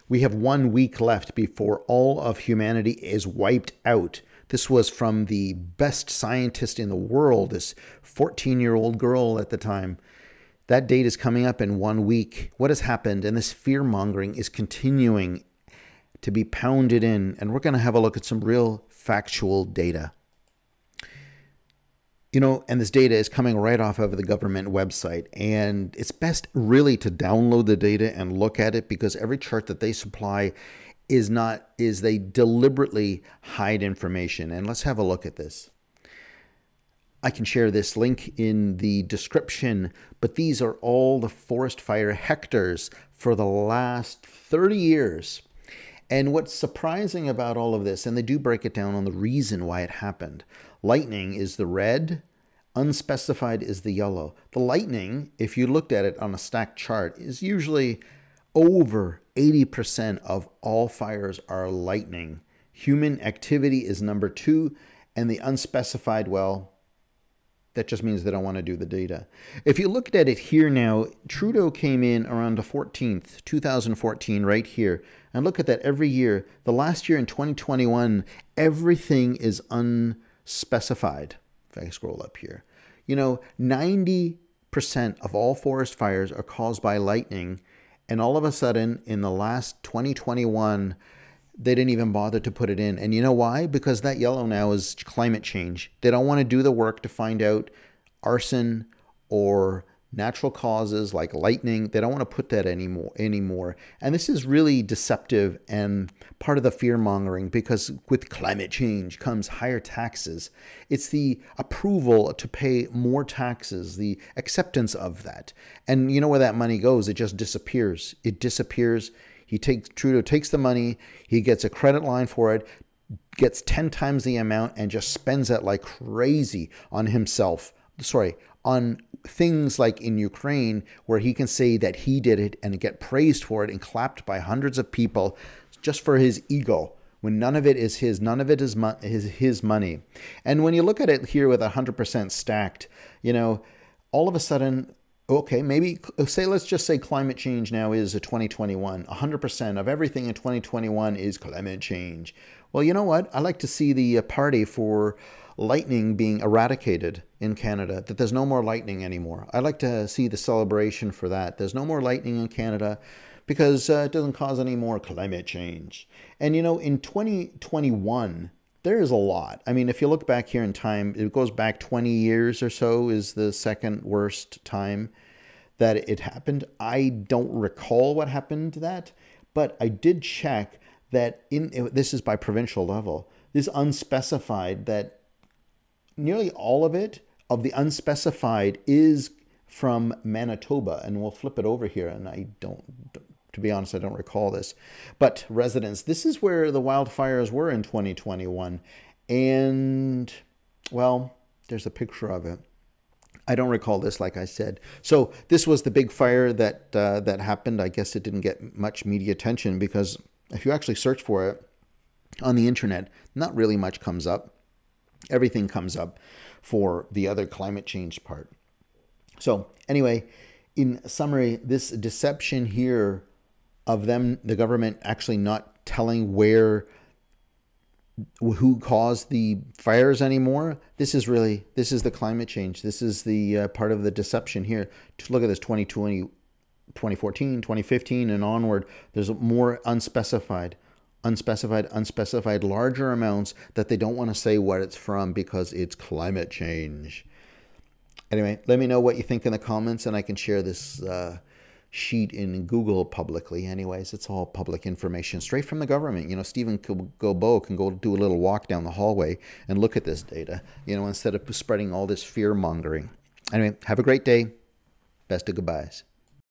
We have 1 week left before all of humanity is wiped out. This was from the best scientist in the world, this 14-year-old girl at the time. That date is coming up in 1 week. What has happened? And this fear-mongering is continuing to be pounded in. And we're going to have a look at some real factual data. You know, and this data is coming right off of the government website. And it's best really to download the data and look at it, because every chart that they supply is they deliberately hide information. And let's have a look at this. I can share this link in the description, but these are all the forest fire hectares for the last 30 years. And what's surprising about all of this, and they do break it down on the reason why it happened. Lightning is the red, unspecified is the yellow. The lightning, if you looked at it on a stacked chart, is usually over 80% of all fires are lightning. Human activity is number 2, and the unspecified, well, that just means they don't want to do the data. If you looked at it here now, Trudeau came in around the 14th, 2014, right here. And look at that every year. The last year in 2021, everything is unspecified. If I scroll up here. You know, 90% of all forest fires are caused by lightning. And all of a sudden, in the last 2021, they didn't even bother to put it in. And you know why? Because that yellow now is climate change. They don't want to do the work to find out arson or natural causes like lightning. They don't want to put that anymore. And this is really deceptive and part of the fear mongering, because with climate change comes higher taxes. It's the approval to pay more taxes, the acceptance of that. And you know where that money goes? It just disappears. It disappears. Trudeau takes the money, he gets a credit line for it, gets 10 times the amount, and just spends it like crazy on himself. On things like in Ukraine, where he can say that he did it and get praised for it and clapped by hundreds of people just for his ego, when none of it is his, none of it is his money. And when you look at it here with 100% stacked, you know, all of a sudden, okay, maybe let's just say climate change now is a 2021. 100% of everything in 2021 is climate change. Well, you know what? I like to see the party for lightning being eradicated in Canada, that there's no more lightning anymore. I like to see the celebration for that. There's no more lightning in Canada because it doesn't cause any more climate change. And you know, in 2021, there is a lot. I mean, if you look back here in time, it goes back 20 years or so is the second worst time that it happened. I don't recall what happened to that, but I did check that this is by provincial level. This unspecified, that nearly all of it, of the unspecified, is from Manitoba. And we'll flip it over here, and to be honest, I don't recall this. But residents, this is where the wildfires were in 2021. And, well, there's a picture of it. I don't recall this, like I said. So this was the big fire that happened. I guess it didn't get much media attention, because if you actually search for it on the internet, not really much comes up. Everything comes up for the other climate change part. So anyway, in summary, this deception here of the government actually not telling who caused the fires anymore, this is the climate change. This is the part of the deception here. Look at this, 2020, 2014, 2015 and onward. There's more unspecified, larger amounts that they don't want to say what it's from because it's climate change. Anyway, let me know what you think in the comments, and I can share this sheet in Google publicly. Anyways, it's all public information straight from the government. You know, Stephen Gilbo can go do a little walk down the hallway and look at this data, you know, instead of spreading all this fear mongering. Anyway, have a great day. Best of goodbyes.